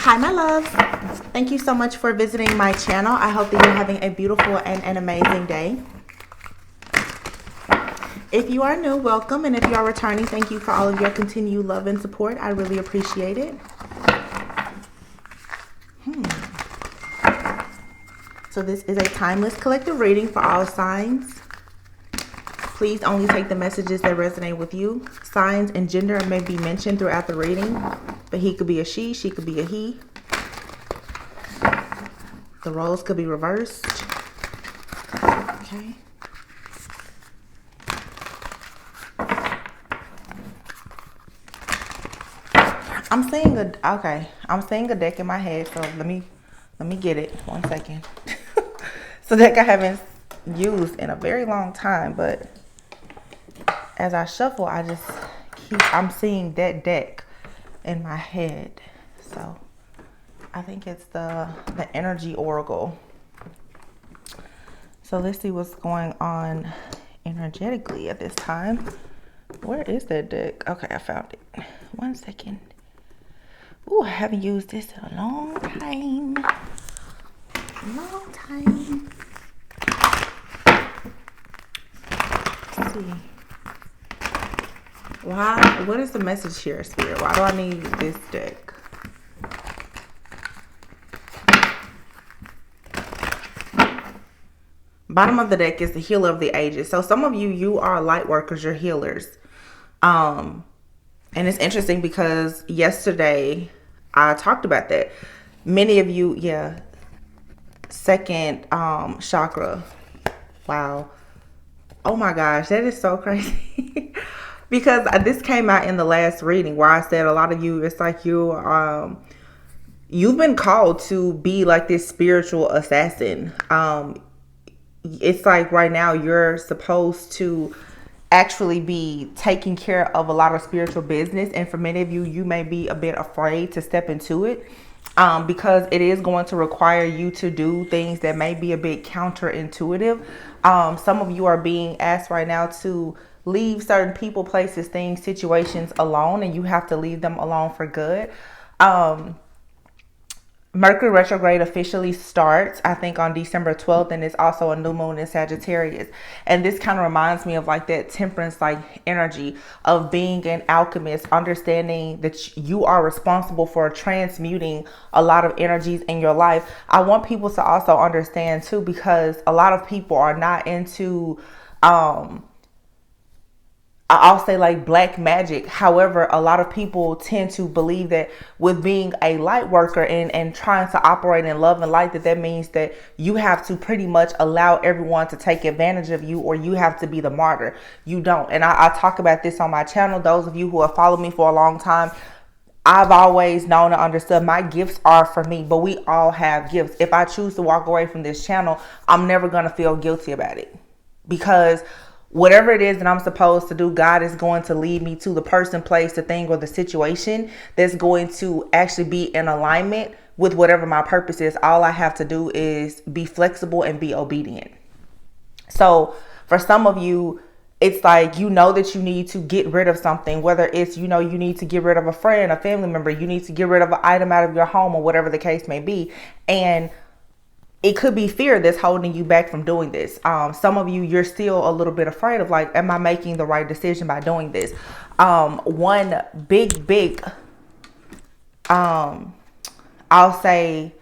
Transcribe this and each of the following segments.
Hi, my loves. Thank you so much for visiting my channel. I hope that you're having a beautiful and an amazing day. If you are new, welcome. And if you are returning, thank you for all of your continued love and support. I really appreciate it. So this is a timeless collective reading for all signs. Please only take the messages that resonate with you. Signs and gender may be mentioned throughout the reading, but he could be a she could be a he. The roles could be reversed. Okay. I'm seeing a deck in my head, so let me get it. 1 second. It's a deck I haven't used in a very long time, but as I shuffle, I'm seeing that deck in my head. So I think it's the energy oracle. So let's see what's going on energetically at this time. Where is that deck? Okay, I found it. 1 second. Ooh, I haven't used this in a long time. Let's see. What is the message here, Spirit? Why do I need this deck? Bottom of the deck is the healer of the ages. So some of you are light workers, you're healers. And it's interesting because yesterday I talked about that. Many of you, second chakra. Wow. Oh my gosh, that is so crazy. Because this came out in the last reading where I said a lot of you, it's like you've been called to be like this spiritual assassin. It's like right now you're supposed to actually be taking care of a lot of spiritual business, and for many of you, you may be a bit afraid to step into it because it is going to require you to do things that may be a bit counterintuitive. Some of you are being asked right now to leave certain people, places, things, situations alone, and you have to leave them alone for good. Mercury retrograde officially starts, I think, on December 12th, and it's also a new moon in Sagittarius. And this kind of reminds me of like that temperance like energy of being an alchemist, understanding that you are responsible for transmuting a lot of energies in your life. I want people to also understand too, because a lot of people are not into I'll say like black magic. However, a lot of people tend to believe that with being a light worker and trying to operate in love and light, that means that you have to pretty much allow everyone to take advantage of you, or you have to be the martyr. You don't. And I talk about this on my channel. Those of you who have followed me for a long time, I've always known and understood my gifts are for me, but we all have gifts. If I choose to walk away from this channel, I'm never going to feel guilty about it, because whatever it is that I'm supposed to do, God is going to lead me to the person, place, the thing, or the situation that's going to actually be in alignment with whatever my purpose is. All I have to do is be flexible and be obedient. So for some of you, it's like, you know that you need to get rid of something, whether it's, you need to get rid of a friend, a family member, you need to get rid of an item out of your home, or whatever the case may be. And it could be fear that's holding you back from doing this. Some of you, you're still a little bit afraid of like, am I making the right decision by doing this? One big, I'll say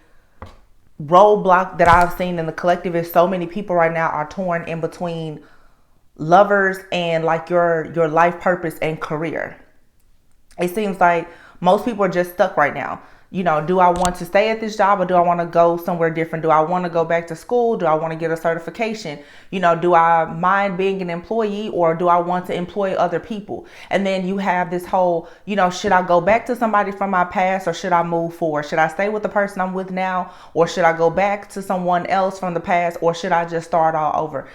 roadblock that I've seen in the collective is so many people right now are torn in between lovers and like your life purpose and career. It seems like most people are just stuck right now. Do I want to stay at this job, or do I want to go somewhere different? Do I want to go back to school? Do I want to get a certification? Do I mind being an employee, or do I want to employ other people? And then you have this whole, should I go back to somebody from my past, or should I move forward? Should I stay with the person I'm with now, or should I go back to someone else from the past, or should I just start all over?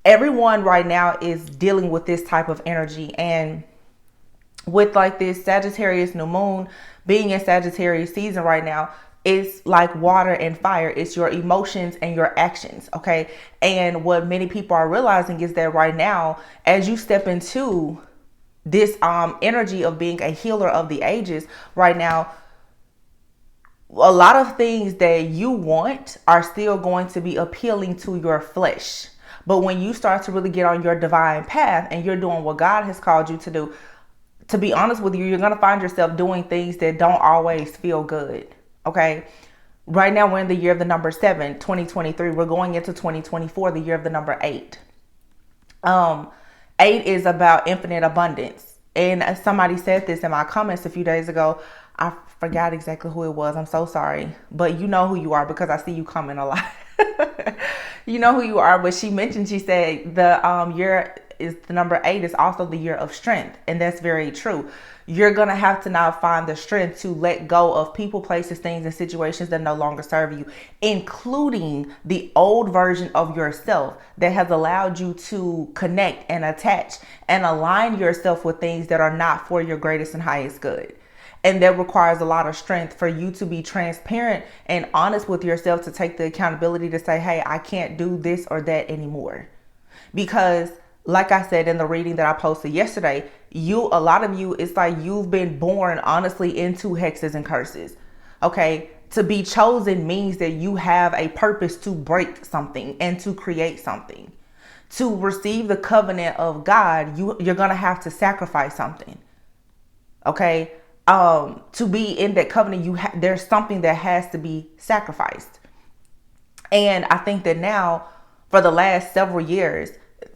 Everyone right now is dealing with this type of energy. And with like this Sagittarius new moon being in Sagittarius season right now, it's like water and fire. It's your emotions and your actions. Okay. And what many people are realizing is that right now, as you step into this energy of being a healer of the ages right now, a lot of things that you want are still going to be appealing to your flesh. But when you start to really get on your divine path and you're doing what God has called you to do, to be honest with you, you're going to find yourself doing things that don't always feel good. Okay. Right now, we're in the year of the number 7, 2023. We're going into 2024, the year of the number 8. 8 is about infinite abundance. And somebody said this in my comments a few days ago. I forgot exactly who it was. I'm so sorry. But you know who you are because I see you comment a lot. You know who you are. But she mentioned, she said the year is the number 8 is also the year of strength. And that's very true. You're going to have to now find the strength to let go of people, places, things, and situations that no longer serve you, including the old version of yourself that has allowed you to connect and attach and align yourself with things that are not for your greatest and highest good. And that requires a lot of strength for you to be transparent and honest with yourself, to take the accountability to say, hey, I can't do this or that anymore. Because like I said in the reading that I posted yesterday, a lot of you, it's like you've been born honestly into hexes and curses. Okay. To be chosen means that you have a purpose to break something and to create something. To receive the covenant of God, you're going to have to sacrifice something. Okay. To be in that covenant, there's something that has to be sacrificed. And I think that now, for the last several years,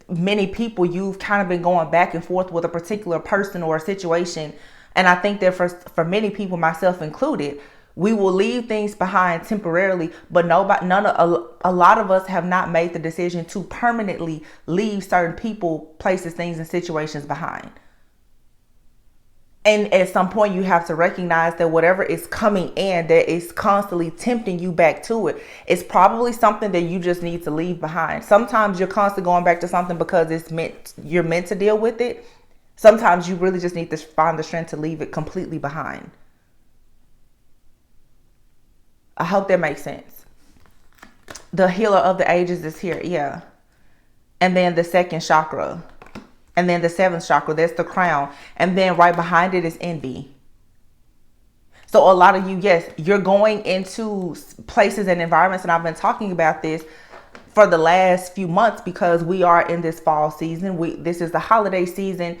many people, you've kind of been going back and forth with a particular person or a situation. And I think that for many people, myself included, we will leave things behind temporarily, but a lot of us have not made the decision to permanently leave certain people, places, things, and situations behind. And at some point, you have to recognize that whatever is coming in that is constantly tempting you back to it, it's probably something that you just need to leave behind. Sometimes you're constantly going back to something because you're meant to deal with it. Sometimes you really just need to find the strength to leave it completely behind. I hope that makes sense. The healer of the ages is here. Yeah. And then the second chakra. And then the 7th chakra, that's the crown. And then right behind it is envy. So a lot of you, yes, you're going into places and environments. And I've been talking about this for the last few months because we are in this fall season. This is the holiday season.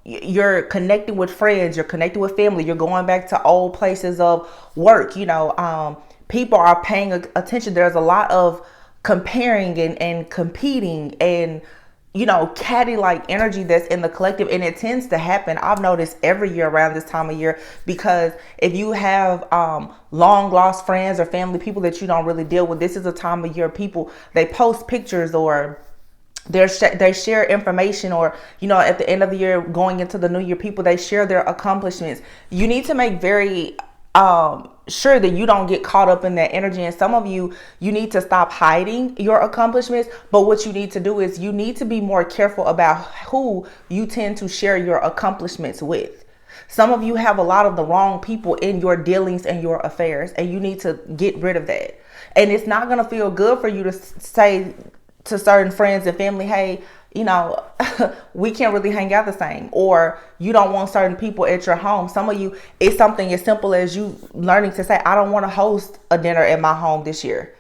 You're connecting with friends. You're connecting with family. You're going back to old places of work. People are paying attention. There's a lot of comparing and competing and catty-like energy that's in the collective, and it tends to happen. I've noticed every year around this time of year, because if you have long lost friends or family, people that you don't really deal with, this is a time of year people, they post pictures or they share information, or at the end of the year going into the new year, people, they share their accomplishments. You need to make very sure that you don't get caught up in that energy. And some of you need to stop hiding your accomplishments. But what you need to do is you need to be more careful about who you tend to share your accomplishments with. Some of you have a lot of the wrong people in your dealings and your affairs, and you need to get rid of that. And it's not going to feel good for you to say to certain friends and family, hey, we can't really hang out the same, or you don't want certain people at your home. Some of you, it's something as simple as you learning to say, I don't want to host a dinner at my home this year,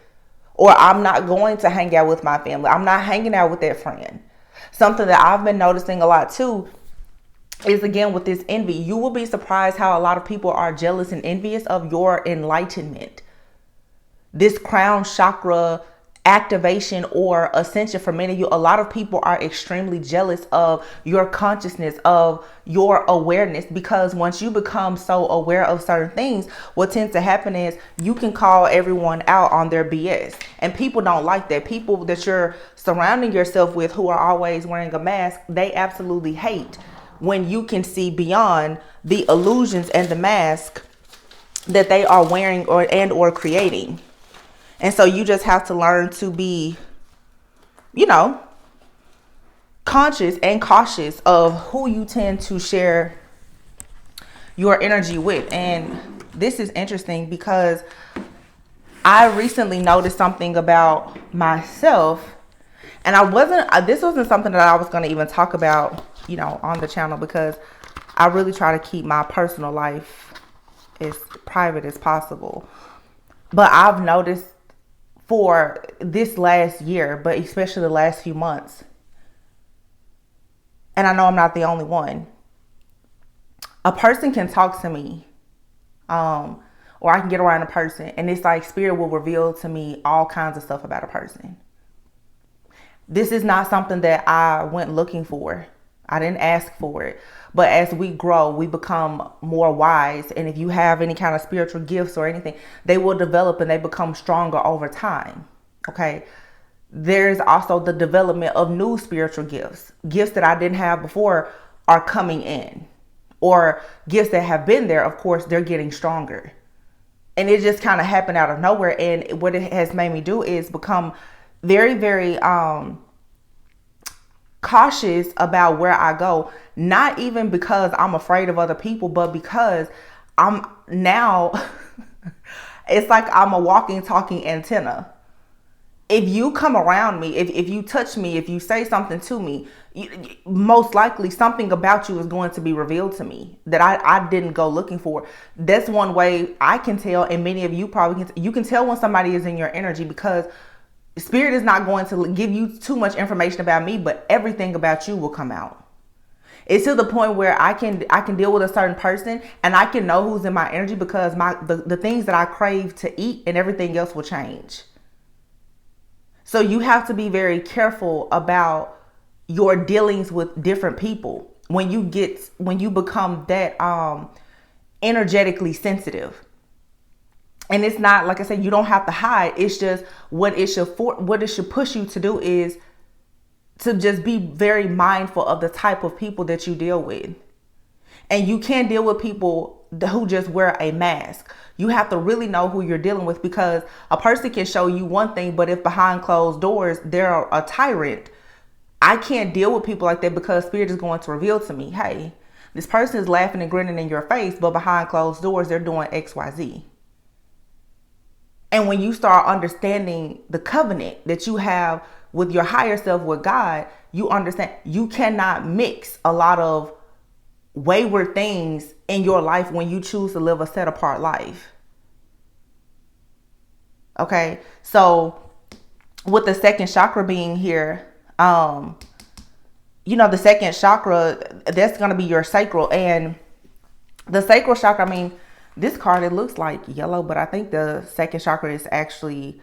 or I'm not going to hang out with my family. I'm not hanging out with that friend. Something that I've been noticing a lot too is, again, with this envy. You will be surprised how a lot of people are jealous and envious of your enlightenment. This crown chakra activation or ascension, for many of you, a lot of people are extremely jealous of your consciousness, of your awareness, because once you become so aware of certain things, what tends to happen is you can call everyone out on their BS, and people don't like that. People that you're surrounding yourself with who are always wearing a mask, they absolutely hate when you can see beyond the illusions and the mask that they are wearing or creating. And so you just have to learn to be, conscious and cautious of who you tend to share your energy with. And this is interesting because I recently noticed something about myself, and this wasn't something that I was going to even talk about, on the channel, because I really try to keep my personal life as private as possible. But I've noticed for this last year, but especially the last few months, and I know I'm not the only one, a person can talk to me, or I can get around a person, and it's like spirit will reveal to me all kinds of stuff about a person. This is not something that I went looking for. I didn't ask for it. But as we grow, we become more wise. And if you have any kind of spiritual gifts or anything, they will develop and they become stronger over time. Okay. There's also the development of new spiritual gifts. Gifts that I didn't have before are coming in. Or gifts that have been there, of course, they're getting stronger. And it just kind of happened out of nowhere. And what it has made me do is become very, very cautious about where I go. Not even because I'm afraid of other people, but because I'm now, it's like I'm a walking, talking antenna. If you come around me, if you touch me, if you say something to me, most likely something about you is going to be revealed to me that I didn't go looking for. That's one way I can tell, and many of you probably can. You can tell when somebody is in your energy, because spirit is not going to give you too much information about me, but everything about you will come out. It's to the point where I can deal with a certain person and I can know who's in my energy, because the things that I crave to eat and everything else will change. So you have to be very careful about your dealings with different people when you become that energetically sensitive. And it's not, like I said, you don't have to hide. It's just what it should push you to do is to just be very mindful of the type of people that you deal with. And you can't deal with people who just wear a mask. You have to really know who you're dealing with, because a person can show you one thing, but if behind closed doors they're a tyrant, I can't deal with people like that, because spirit is going to reveal to me, hey, this person is laughing and grinning in your face, but behind closed doors they're doing XYZ. And when you start understanding the covenant that you have with your higher self, with God, you understand you cannot mix a lot of wayward things in your life when you choose to live a set apart life. Okay. So with the second chakra being here, the second chakra, that's going to be your sacral. And the sacral chakra, I mean, this card, it looks like yellow, but I think the second chakra is actually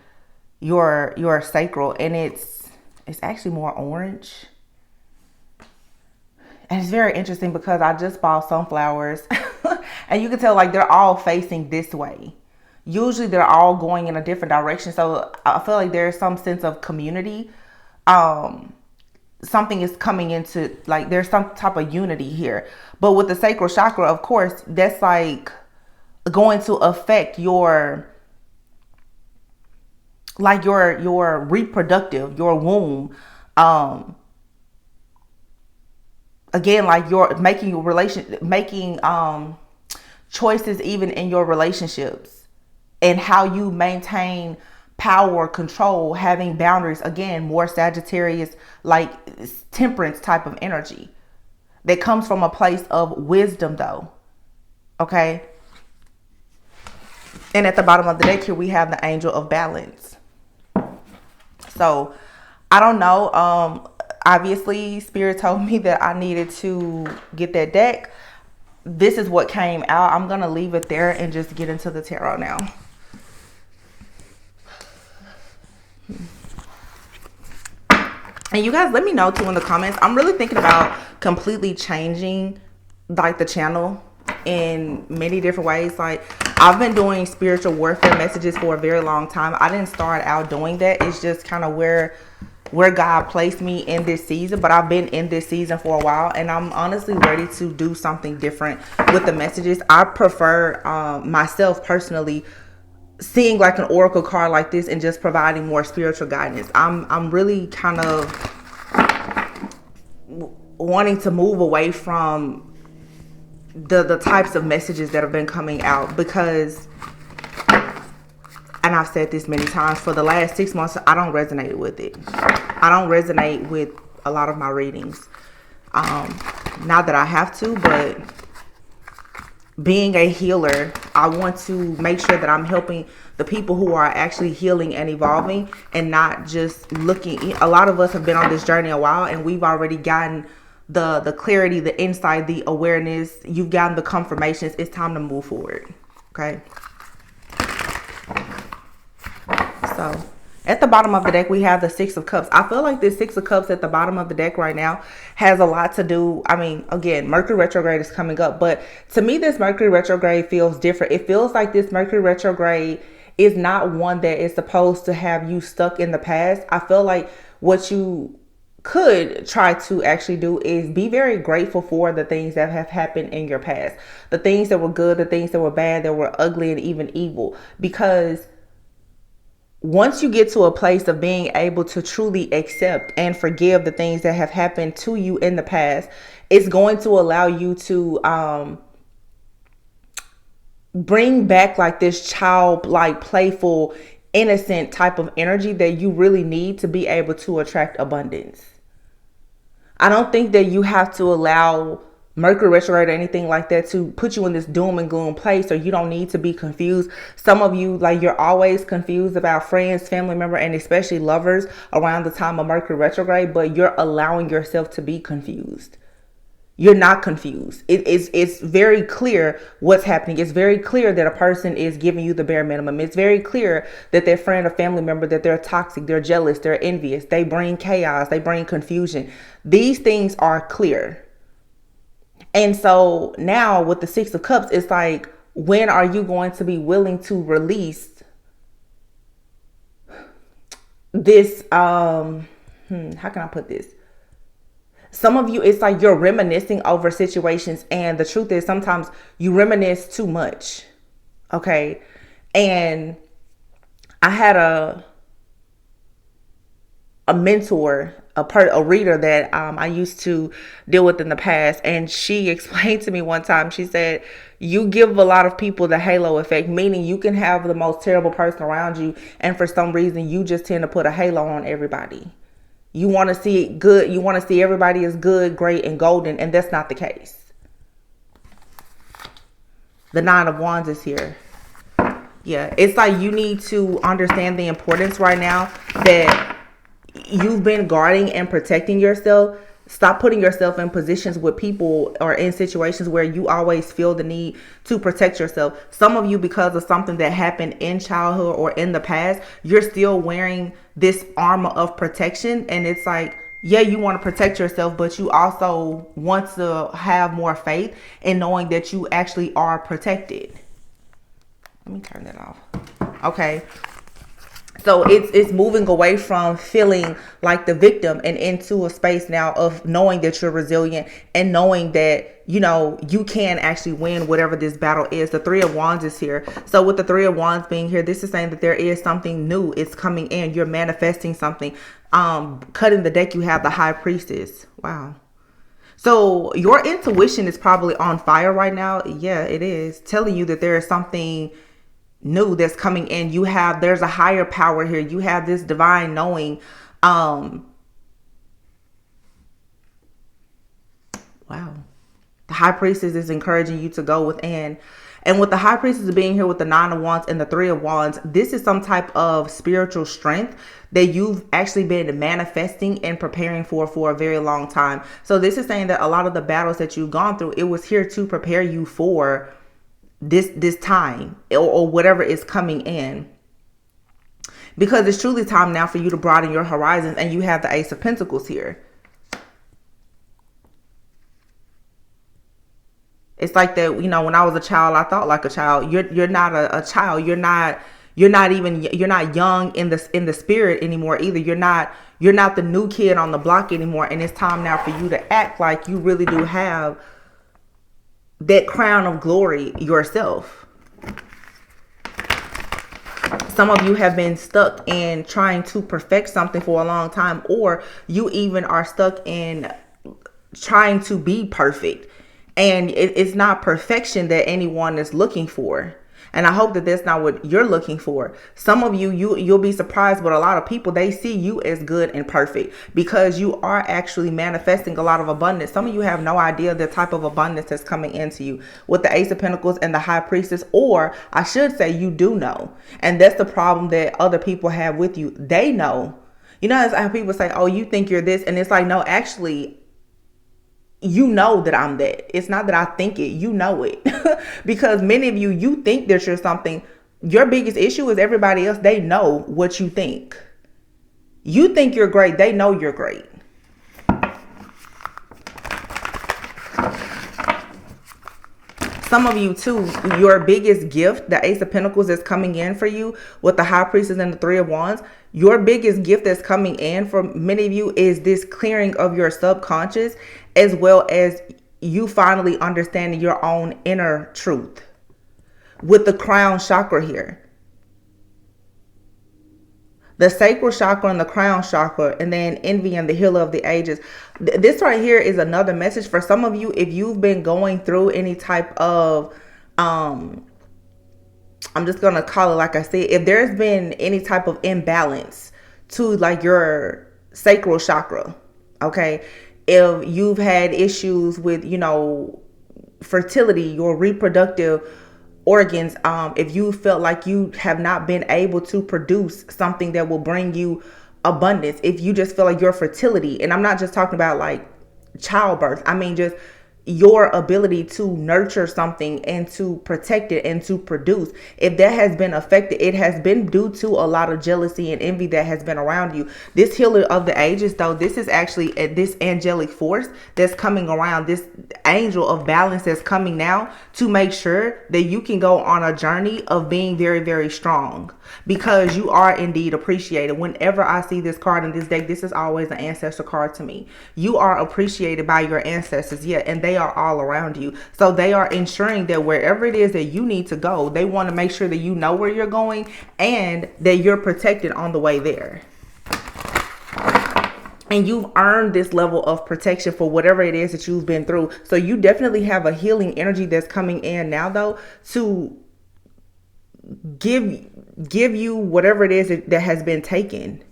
your sacral, and it's actually more orange. And it's very interesting because I just bought sunflowers and you can tell like they're all facing this way. Usually they're all going in a different direction. So I feel like there's some sense of community. Something is coming into, like, there's some type of unity here. But with the sacral chakra, of course, that's like going to affect your reproductive, your womb. Again, like you're making choices even in your relationships, and how you maintain power, control, having boundaries. Again, more Sagittarius, like temperance type of energy that comes from a place of wisdom though. Okay. And at the bottom of the deck here, we have the angel of balance. So I don't know. Obviously spirit told me that I needed to get that deck. This is what came out. I'm going to leave it there and just get into the tarot now. And you guys, let me know too in the comments. I'm really thinking about completely changing like the channel in many different ways. Like, I've been doing spiritual warfare messages for a very long time. I didn't start out doing that. It's just kind of where God placed me in this season. But I've been in this season for a while, and I'm honestly ready to do something different with the messages. I prefer myself personally seeing like an oracle card like this and just providing more spiritual guidance. I'm really kind of wanting to move away from the types of messages that have been coming out, because, and I've said this many times, for the last 6 months I don't resonate with it. I don't resonate with a lot of my readings. Not that I have to, but being a healer, I want to make sure that I'm helping the people who are actually healing and evolving, and not just looking. A lot of us have been on this journey a while, and we've already gotten the clarity, the insight, the awareness. You've gotten the confirmations. It's time to move forward. Okay. So at the bottom of the deck, we have the Six of Cups. I feel like this Six of Cups at the bottom of the deck right now has a lot to do. I mean, again, Mercury retrograde is coming up, but to me, this Mercury retrograde feels different. It feels like this Mercury retrograde is not one that is supposed to have you stuck in the past. I feel like what you could try to actually do is be very grateful for the things that have happened in your past, the things that were good, the things that were bad, that were ugly and even evil, because once you get to a place of being able to truly accept and forgive the things that have happened to you in the past, it's going to allow you to bring back like this childlike, playful, innocent type of energy that you really need to be able to attract abundance. I don't think that you have to allow Mercury retrograde or anything like that to put you in this doom and gloom place, or you don't need to be confused. Some of you, like, you're always confused about friends, family member, and especially lovers around the time of Mercury retrograde, but you're allowing yourself to be confused. You're not confused. It's very clear what's happening. It's very clear that a person is giving you the bare minimum. It's very clear that their friend or family member, that they're toxic, they're jealous, they're envious, they bring chaos, they bring confusion. These things are clear. And so now with the Six of Cups, it's like, when are you going to be willing to release this? How can I put this? Some of you, it's like you're reminiscing over situations. And the truth is, sometimes you reminisce too much. Okay. And I had a mentor, a reader that I used to deal with in the past, and she explained to me one time, she said, you give a lot of people the halo effect, meaning you can have the most terrible person around you, and for some reason you just tend to put a halo on everybody. You want to see it good, you want to see everybody as good, great, and golden, and that's not the case. The Nine of Wands is here. Yeah, it's like you need to understand the importance right now that you've been guarding and protecting yourself. Stop putting yourself in positions with people or in situations where you always feel the need to protect yourself. Some of you, because of something that happened in childhood or in the past, you're still wearing this armor of protection. And it's like, yeah, you want to protect yourself, but you also want to have more faith in knowing that you actually are protected. Let me turn that off. Okay. So it's moving away from feeling like the victim and into a space now of knowing that you're resilient and knowing that, you know, you can actually win whatever this battle is. The Three of Wands is here. So with the Three of Wands being here, this is saying that there is something new. It's coming in. You're manifesting something. Cutting the deck, you have the High Priestess. Wow. So your intuition is probably on fire right now. Yeah, it is. Telling you that there is something new that's coming in. There's a higher power here. You have this divine knowing. Wow. The High Priestess is encouraging you to go within. And with the High Priestess being here with the Nine of Wands and the Three of Wands, this is some type of spiritual strength that you've actually been manifesting and preparing for a very long time. So this is saying that a lot of the battles that you've gone through, it was here to prepare you for this time or whatever is coming in, because it's truly time now for you to broaden your horizons. And you have the Ace of Pentacles here. It's like that, you know, when I was a child, I thought like a child. You're not a child. You're not young in the spirit anymore either. You're not the new kid on the block anymore. And it's time now for you to act like you really do have that crown of glory yourself. Some of you have been stuck in trying to perfect something for a long time, or you even are stuck in trying to be perfect. And it's not perfection that anyone is looking for. And I hope that that's not what you're looking for. Some of you'll be surprised, but a lot of people, they see you as good and perfect because you are actually manifesting a lot of abundance. Some of you have no idea the type of abundance that's coming into you with the Ace of Pentacles and the High Priestess, or I should say you do know. And that's the problem that other people have with you. They know. You know, that's how people say, oh, you think you're this. And it's like, no, actually, you know that I'm that. It's not that I think it, you know it. Because many of you think that you're something. Your biggest issue is everybody else, they know what you think. You think you're great, they know you're great. Some of you too, your biggest gift, the Ace of Pentacles is coming in for you with the High Priestess and the Three of Wands. Your biggest gift that's coming in for many of you is this clearing of your subconscious, as well as you finally understanding your own inner truth with the crown chakra here. The sacral chakra and the crown chakra, and then envy and the healer of the ages. This right here is another message for some of you. If you've been going through any type of, I'm just going to call it like I said, if there's been any type of imbalance to like your sacral chakra, okay? If you've had issues with, you know, fertility, your reproductive organs, if you felt like you have not been able to produce something that will bring you abundance, if you just feel like your fertility, and I'm not just talking about like childbirth, I mean just your ability to nurture something and to protect it and to produce, if that has been affected, it has been due to a lot of jealousy and envy that has been around you. This healer of the ages, though, this is actually this angelic force that's coming around, this angel of balance that's coming now to make sure that you can go on a journey of being very, very strong, because you are indeed appreciated. Whenever I see this card in this deck, this is always an ancestor card to me. You are appreciated by your ancestors, yeah, and they are all around you. So they are ensuring that wherever it is that you need to go, they want to make sure that you know where you're going and that you're protected on the way there. And you've earned this level of protection for whatever it is that you've been through. So you definitely have a healing energy that's coming in now, though, to give you whatever it is that has been taken.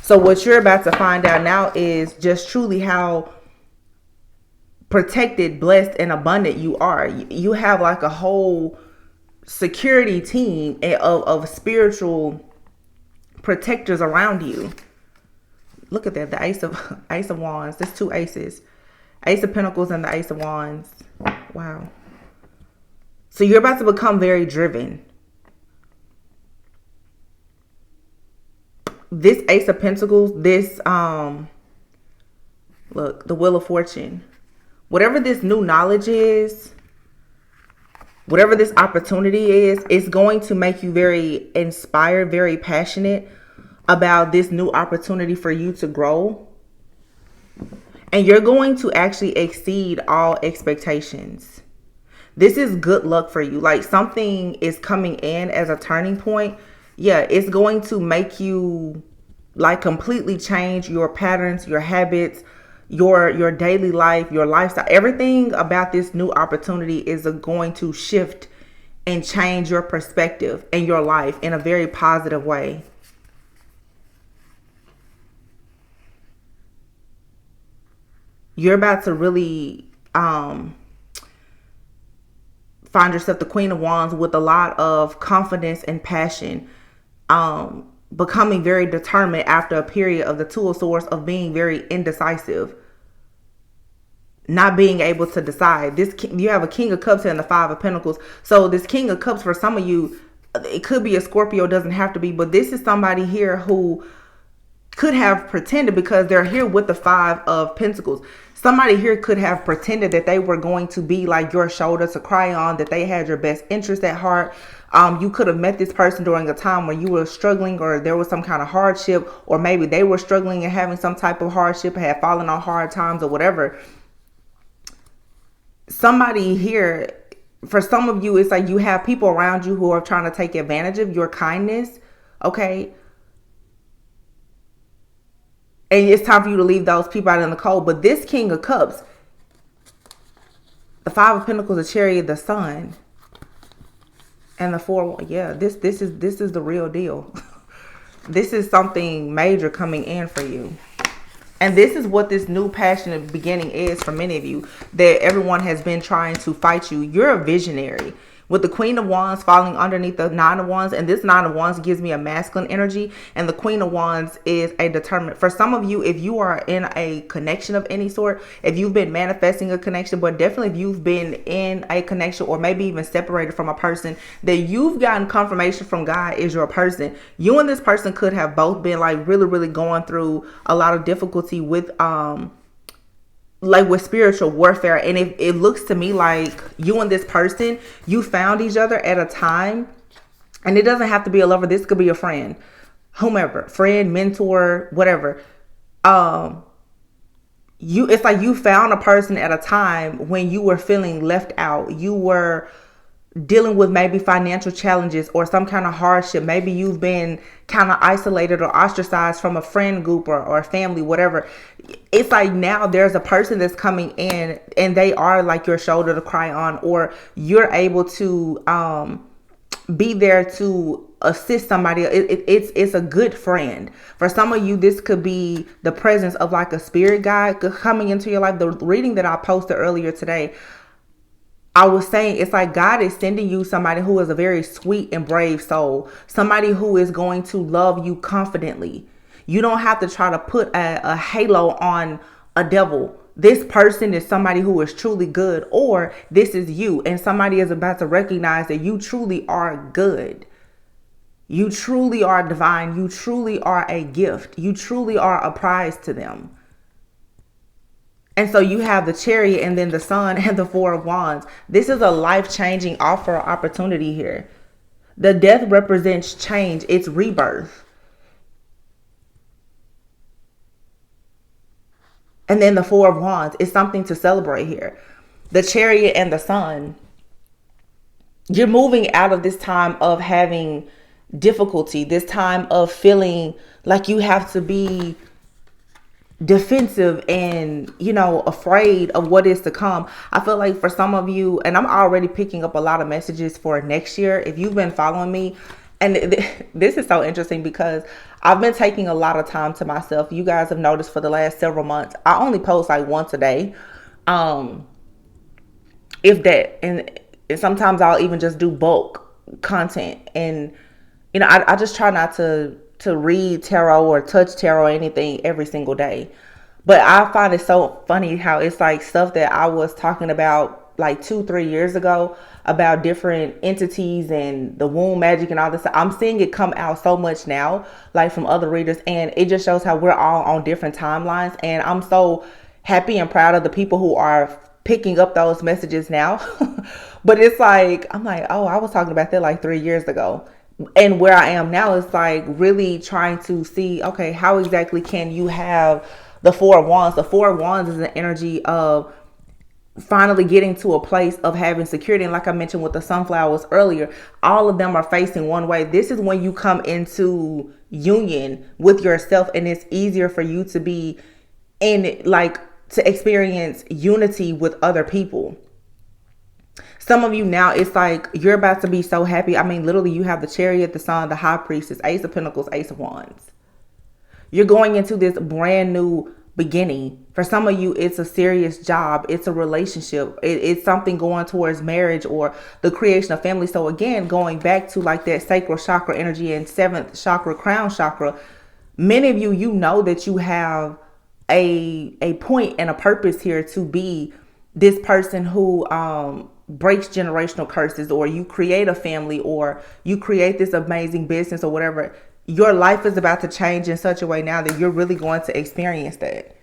So what you're about to find out now is just truly how protected, blessed, and abundant you are. You have like a whole security team of spiritual protectors around you. Look at that, the Ace of Wands. There's two aces. Ace of Pentacles and the Ace of Wands. Wow. So you're about to become very driven. This Ace of Pentacles, this, look, the Wheel of Fortune. Whatever this new knowledge is, whatever this opportunity is, it's going to make you very inspired, very passionate about this new opportunity for you to grow. And you're going to actually exceed all expectations. This is good luck for you. Like something is coming in as a turning point. Yeah, it's going to make you like completely change your patterns, your habits, your daily life, your lifestyle. Everything about this new opportunity is going to shift and change your perspective and your life in a very positive way. You're about to really find yourself the Queen of Wands with a lot of confidence and passion, becoming very determined after a period of the Two of Swords of being very indecisive, not being able to decide. You have a King of Cups here and the Five of Pentacles. So this King of Cups, for some of you, it could be a Scorpio, doesn't have to be, but this is somebody here who could have pretended, because they're here with the Five of Pentacles. Somebody here could have pretended that they were going to be like your shoulder to cry on, that they had your best interest at heart. You could have met this person during a time when you were struggling, or there was some kind of hardship, or maybe they were struggling and having some type of hardship, had fallen on hard times or whatever. Somebody here, for some of you, it's like you have people around you who are trying to take advantage of your kindness, okay? And it's time for you to leave those people out in the cold. But this King of Cups, The Five of Pentacles, the Chariot, the Sun, and the Four. Yeah, this is the real deal. This is something major coming in for you. And this is what this new passionate beginning is for many of you, that everyone has been trying to fight you. You're a visionary. With the Queen of Wands falling underneath the Nine of Wands, and this Nine of Wands gives me a masculine energy, and the Queen of Wands is a determined. For some of you, if you are in a connection of any sort, if you've been manifesting a connection, but definitely if you've been in a connection or maybe even separated from a person that you've gotten confirmation from God is your person, you and this person could have both been like really, really going through a lot of difficulty with with spiritual warfare. And it looks to me like you and this person, you found each other at a time, and it doesn't have to be a lover. This could be a friend, whomever, friend, mentor, whatever. It's like you found a person at a time when you were feeling left out. You were dealing with maybe financial challenges or some kind of hardship. Maybe you've been kind of isolated or ostracized from a friend group or a family, whatever. It's like now there's a person that's coming in and they are like your shoulder to cry on, or you're able to be there to assist somebody. It's a good friend. For some of you, this could be the presence of like a spirit guide coming into your life. The reading that I posted earlier today, I was saying it's like God is sending you somebody who is a very sweet and brave soul. Somebody who is going to love you confidently. You don't have to try to put a halo on a devil. This person is somebody who is truly good, or this is you, and somebody is about to recognize that you truly are good. You truly are divine. You truly are a gift. You truly are a prize to them. And so you have the Chariot and then the Sun and the Four of Wands. This is a life-changing offer or opportunity here. The Death represents change. It's rebirth. And then the Four of Wands is something to celebrate here. The Chariot and the Sun. You're moving out of this time of having difficulty, this time of feeling like you have to be defensive and afraid of what is to come. I feel like for some of you, and I'm already picking up a lot of messages for next year, if you've been following me, and this is so interesting because I've been taking a lot of time to myself. You guys have noticed for the last several months I only post like once a day, if that, and sometimes I'll even just do bulk content. And I just try not to read tarot or touch tarot or anything every single day. But I find it so funny how it's like stuff that I was talking about like 2-3 years ago about different entities and the womb magic and all this. I'm seeing it come out so much now, like from other readers, and it just shows how we're all on different timelines. And I'm so happy and proud of the people who are picking up those messages now. But it's like, I'm like, oh, I was talking about that like 3 years ago. And where I am now is like really trying to see, okay, how exactly can you have the Four of Wands? The Four of Wands is an energy of finally getting to a place of having security. And like I mentioned with the sunflowers earlier, all of them are facing one way. This is when you come into union with yourself, and it's easier for you to be in, like, to experience unity with other people. Some of you now, it's like you're about to be so happy. I mean, literally, you have the Chariot, the Sun, the High Priestess, Ace of Pentacles, Ace of Wands. You're going into this brand new beginning. For some of you, it's a serious job. It's a relationship. It's something going towards marriage or the creation of family. So again, going back to like that sacral chakra energy and 7th chakra, crown chakra, many of you, you know that you have a point and a purpose here to be this person who breaks generational curses, or you create a family, or you create this amazing business or whatever. Your life is about to change in such a way now that you're really going to experience that.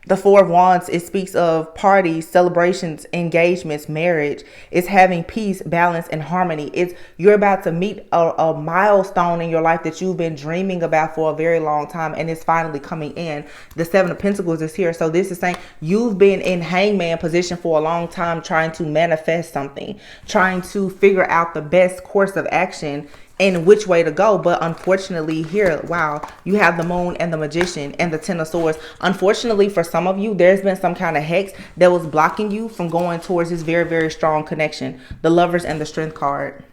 The Four of Wands, it speaks of parties, celebrations, engagements, marriage. It's having peace, balance, and harmony. You're about to meet a milestone in your life that you've been dreaming about for a very long time, and it's finally coming in. The Seven of Pentacles is here. So this is saying you've been in hangman position for a long time, trying to manifest something, trying to figure out the best course of action. in which way to go. But unfortunately here, wow, you have the Moon and the Magician and the Ten of Swords. Unfortunately for some of you, there's been some kind of hex that was blocking you from going towards this very, very strong connection. The Lovers and the Strength card.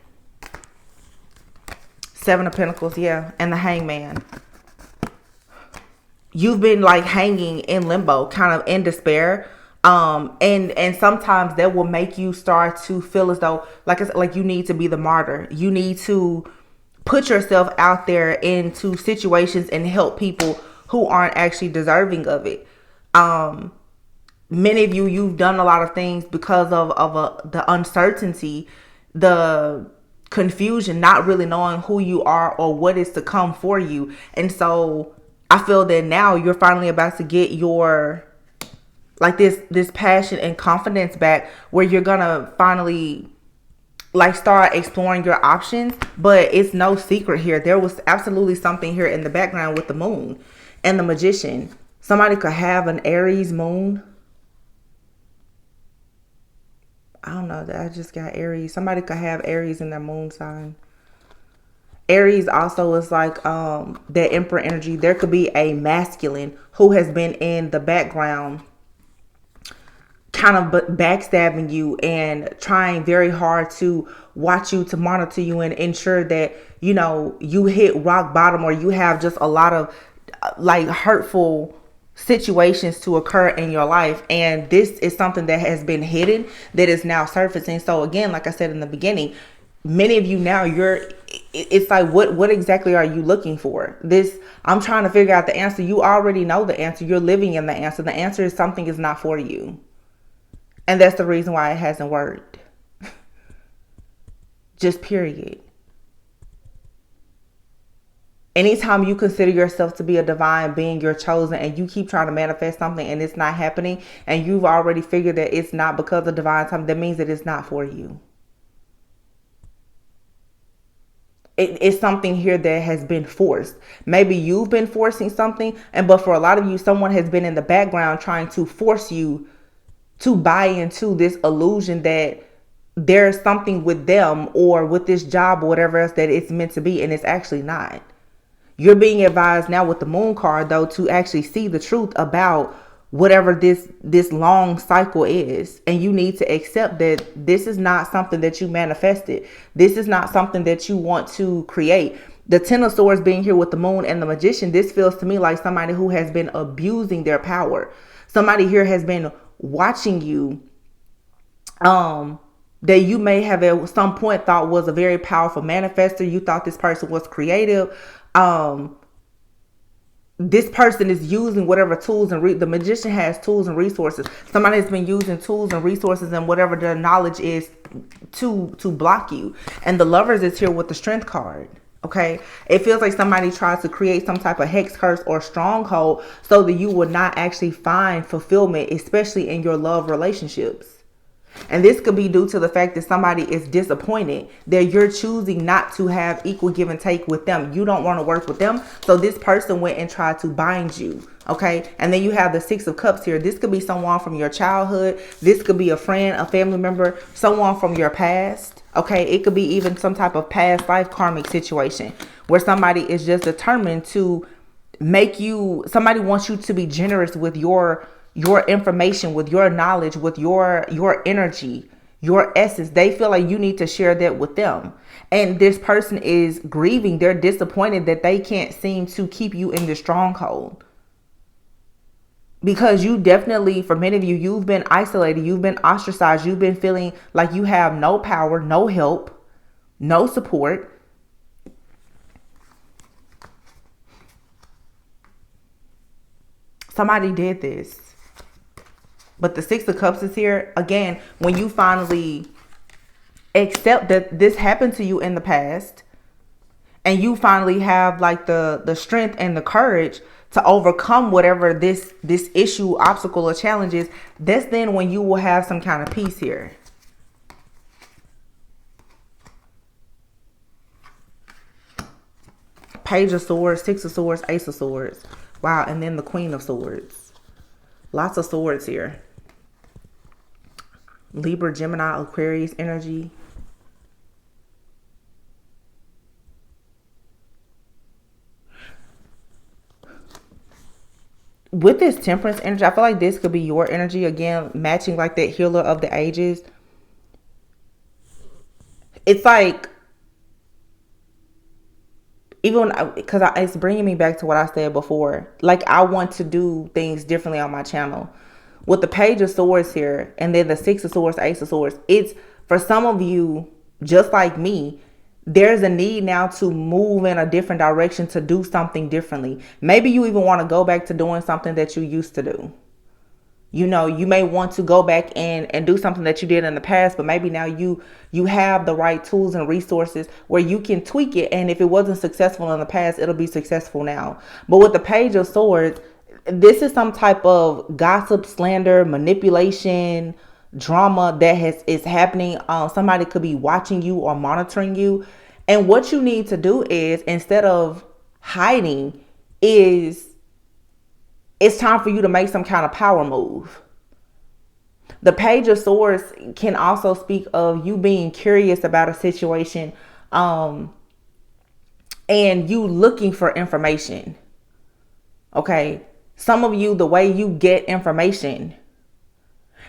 Seven of Pentacles, yeah, and the Hangman. You've been like hanging in limbo, kind of in despair. And sometimes that will make you start to feel as though, like I said, like you need to be the martyr. You need to put yourself out there into situations and help people who aren't actually deserving of it. Many of you, you've done a lot of things because of the uncertainty, the confusion, not really knowing who you are or what is to come for you. And so I feel that now you're finally about to get your, like this passion and confidence back, where you're gonna finally like start exploring your options. But it's no secret here, there was absolutely something here in the background with the Moon and the Magician. Somebody could have an Aries moon. I don't know, I just got Aries. Somebody could have Aries in their moon sign. Aries also is like that Emperor energy. There could be a masculine who has been in the background kind of backstabbing you and trying very hard to watch you, to monitor you, and ensure that, you know, you hit rock bottom, or you have just a lot of like hurtful situations to occur in your life. And this is something that has been hidden that is now surfacing. So again, like I said in the beginning, many of you now, it's like, what exactly are you looking for? This, I'm trying to figure out the answer. You already know the answer. You're living in the answer. The answer is something is not for you. And that's the reason why it hasn't worked. Just period. Anytime you consider yourself to be a divine being, you're chosen, and you keep trying to manifest something and it's not happening, and you've already figured that it's not because of divine time, that means that it's not for you. It's something here that has been forced. Maybe you've been forcing something, but for a lot of you, someone has been in the background trying to force you to buy into this illusion that there's something with them or with this job or whatever else that it's meant to be, and it's actually not. You're being advised now with the Moon card, though, to actually see the truth about whatever this long cycle is. And you need to accept that this is not something that you manifested. This is not something that you want to create. The Ten of Swords being here with the Moon and the Magician, this feels to me like somebody who has been abusing their power. Somebody here has been watching you, that you may have at some point thought was a very powerful manifester. You thought this person was creative. This person is using whatever tools and the Magician has tools and resources. Somebody has been using tools and resources and whatever their knowledge is to block you. And the Lovers is here with the Strength card. Okay, it feels like somebody tries to create some type of hex, curse, or stronghold so that you will not actually find fulfillment, especially in your love relationships. And this could be due to the fact that somebody is disappointed that you're choosing not to have equal give and take with them. You don't want to work with them. So this person went and tried to bind you. Okay. And then you have the Six of Cups here. This could be someone from your childhood. This could be a friend, a family member, someone from your past. Okay. It could be even some type of past life karmic situation where somebody is just determined to make you, somebody wants you to be generous with your information, with your knowledge, with your energy, your essence. They feel like you need to share that with them. And this person is grieving. They're disappointed that they can't seem to keep you in the stronghold. Because you definitely, for many of you, you've been isolated. You've been ostracized. You've been feeling like you have no power, no help, no support. Somebody did this. But the Six of Cups is here. Again, when you finally accept that this happened to you in the past, and you finally have like the strength and the courage to overcome whatever this issue, obstacle, or challenge is, that's then when you will have some kind of peace here. Page of Swords, Six of Swords, Ace of Swords. Wow, and then the Queen of Swords. Lots of swords here. Libra, Gemini, Aquarius energy. with this temperance energy, I feel like this could be your energy again, matching like that healer of the ages. It's like, even because it's bringing me back to what I said before. Like, I want to do things differently on my channel. With the Page of Swords here, and then the Six of Swords, Ace of Swords, it's for some of you, just like me, there's a need now to move in a different direction, to do something differently. Maybe you even want to go back to doing something that you used to do. You know, you may want to go back and do something that you did in the past, but maybe now you have the right tools and resources where you can tweak it. And if it wasn't successful in the past, it'll be successful now. But with the Page of Swords, this is some type of gossip, slander, manipulation, drama that is happening. Somebody could be watching you or monitoring you. And what you need to do is, instead of hiding, is it's time for you to make some kind of power move. The Page of Swords can also speak of you being curious about a situation, and you looking for information. Okay. Some of you, the way you get information,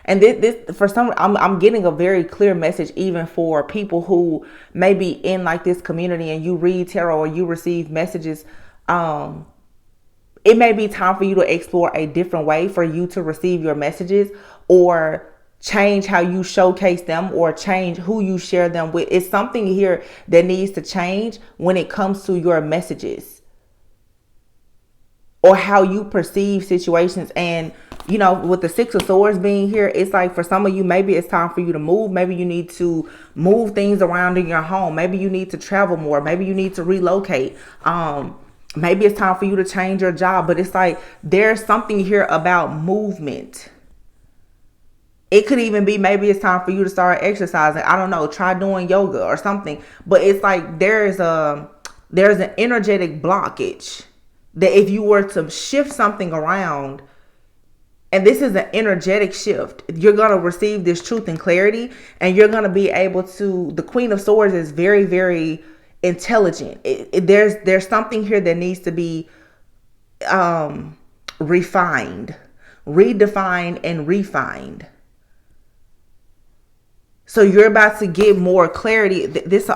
and this for some, I'm getting a very clear message, even for people who may be in like this community and you read tarot or you receive messages. It may be time for you to explore a different way for you to receive your messages, or change how you showcase them, or change who you share them with. It's something here that needs to change when it comes to your messages, or how you perceive situations. And, you know, with the Six of Swords being here, it's like for some of you, maybe it's time for you to move. Maybe you need to move things around in your home. Maybe you need to travel more. Maybe you need to relocate. Maybe it's time for you to change your job. But it's like there's something here about movement. It could even be maybe it's time for you to start exercising. I don't know. Try doing yoga or something. But it's like there's an energetic blockage that if you were to shift something around, and this is an energetic shift, you're going to receive this truth and clarity, and you're going to be able to. The Queen of Swords is very, very intelligent. There's something here that needs to be refined, redefined, and refined. So you're about to get more clarity.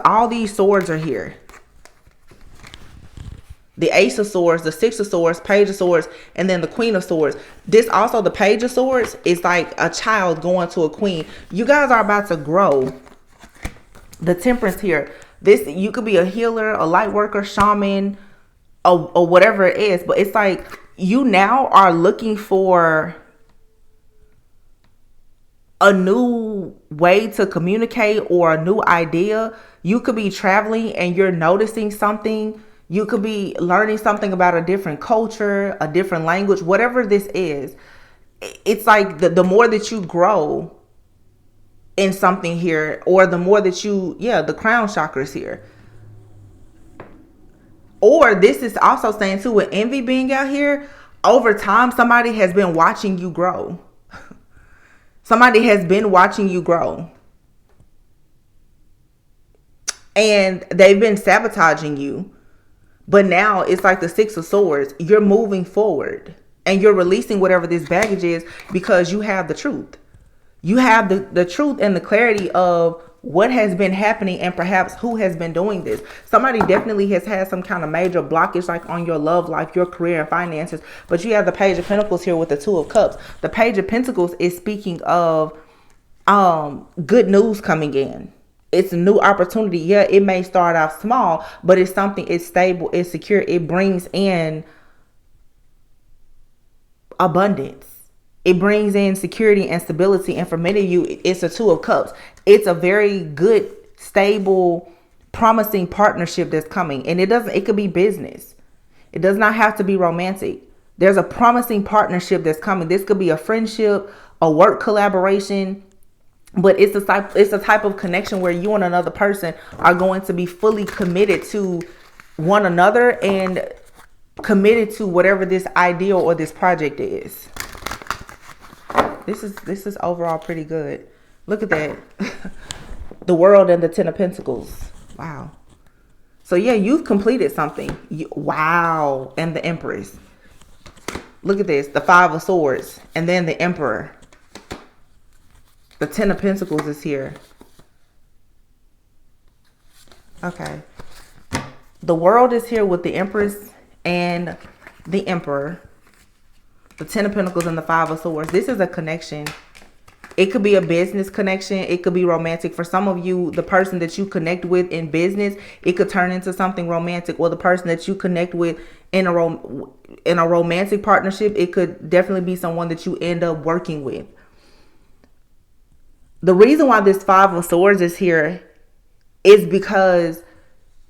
All these swords are here. The Ace of Swords, the Six of Swords, Page of Swords, and then the Queen of Swords. This also, the Page of Swords, is like a child going to a queen. You guys are about to grow. The Temperance here. This, you could be a healer, a light worker, shaman, or whatever it is. But it's like you now are looking for a new way to communicate, or a new idea. You could be traveling and you're noticing something. You could be learning something about a different culture, a different language, whatever this is. It's like the more that you grow in something here, or the more that the crown chakra is here. Or this is also saying too, with envy being out here, over time, somebody has been watching you grow. Somebody has been watching you grow. And they've been sabotaging you. But now it's like the Six of Swords. You're moving forward and you're releasing whatever this baggage is, because you have the truth. You have the truth and the clarity of what has been happening, and perhaps who has been doing this. Somebody definitely has had some kind of major blockage, like on your love life, your career, and finances. But you have the Page of Pentacles here with the Two of Cups. The Page of Pentacles is speaking of good news coming in. It's a new opportunity. Yeah, it may start off small, but it's something, it's stable, it's secure. It brings in abundance. It brings in security and stability. And for many of you, it's a Two of Cups. It's a very good, stable, promising partnership that's coming. And it could be business. It does not have to be romantic. There's a promising partnership that's coming. This could be a friendship, a work collaboration. But it's a type of connection where you and another person are going to be fully committed to one another and committed to whatever this ideal or this project is. This is overall pretty good. Look at that. The World and the Ten of Pentacles. Wow. So yeah, you've completed something. Wow. And the Empress. Look at this, the Five of Swords, and then the Emperor. The Ten of Pentacles is here. Okay. The World is here with the Empress and the Emperor. The Ten of Pentacles and the Five of Swords. This is a connection. It could be a business connection. It could be romantic. For some of you, the person that you connect with in business, it could turn into something romantic. Or the person that you connect with in a romantic partnership, it could definitely be someone that you end up working with. The reason why this Five of Swords is here is because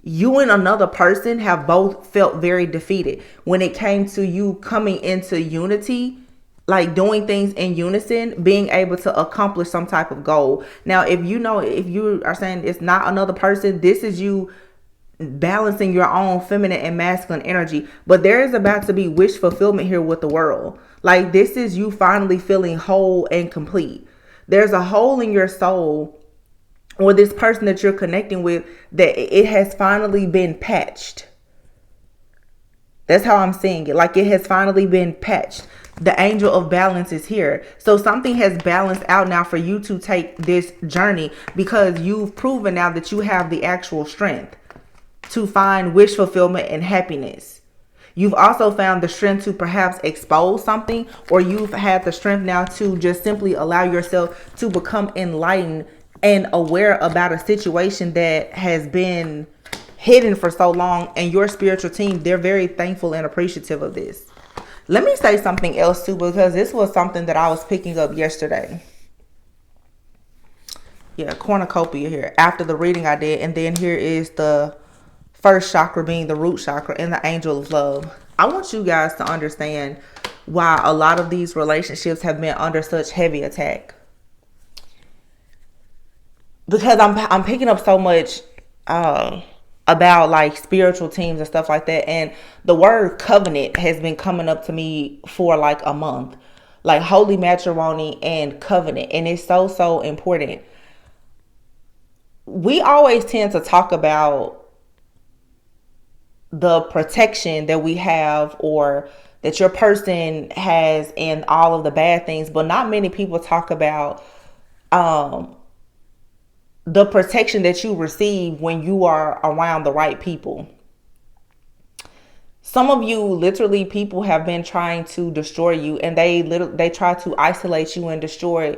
you and another person have both felt very defeated when it came to you coming into unity, like doing things in unison, being able to accomplish some type of goal. Now, if you are saying it's not another person, this is you balancing your own feminine and masculine energy. But there is about to be wish fulfillment here with the World. Like, this is you finally feeling whole and complete. There's a hole in your soul, or this person that you're connecting with, that it has finally been patched. That's how I'm seeing it. Like, it has finally been patched. The Angel of Balance is here. So something has balanced out now for you to take this journey, because you've proven now that you have the actual strength to find wish fulfillment and happiness. You've also found the strength to perhaps expose something, or you've had the strength now to just simply allow yourself to become enlightened and aware about a situation that has been hidden for so long. And your spiritual team, they're very thankful and appreciative of this. Let me say something else too, because this was something that I was picking up yesterday. Yeah, cornucopia here after the reading I did. And then here is the first chakra being the root chakra and the Angel of Love. I want you guys to understand why a lot of these relationships have been under such heavy attack. Because I'm picking up so much about like spiritual teams and stuff like that. And the word covenant has been coming up to me for like a month. Like holy matrimony and covenant. And it's so important. We always tend to talk about the protection that we have, or that your person has, and all of the bad things. But not many people talk about the protection that you receive when you are around the right people. Some of you, literally, people have been trying to destroy you, and they try to isolate you and destroy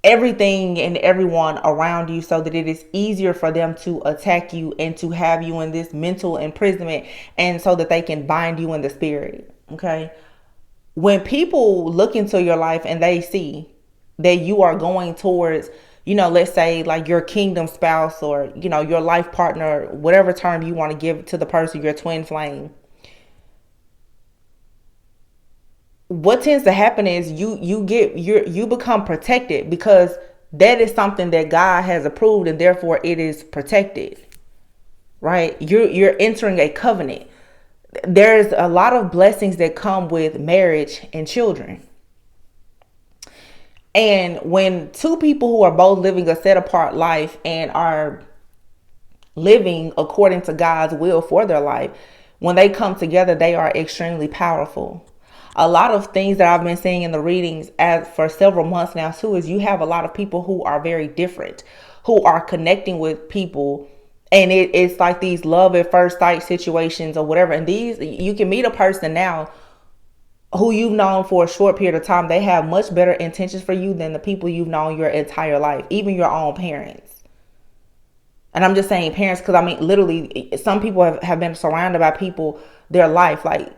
everything and everyone around you, so that it is easier for them to attack you and to have you in this mental imprisonment, and so that they can bind you in the spirit. Okay. When people look into your life and they see that you are going towards, let's say like your kingdom spouse, or, your life partner, whatever term you want to give to the person, your twin flame. What tends to happen is you become protected, because that is something that God has approved, and therefore it is protected, right? You're entering a covenant. There's a lot of blessings that come with marriage and children. And when two people who are both living a set apart life and are living according to God's will for their life, when they come together, they are extremely powerful. A lot of things that I've been seeing in the readings for several months now too, is you have a lot of people who are very different, who are connecting with people. And it's like these love at first sight situations or whatever. And you can meet a person now who you've known for a short period of time. They have much better intentions for you than the people you've known your entire life, even your own parents. And I'm just saying parents, because I mean, literally, some people have been surrounded by people their life, like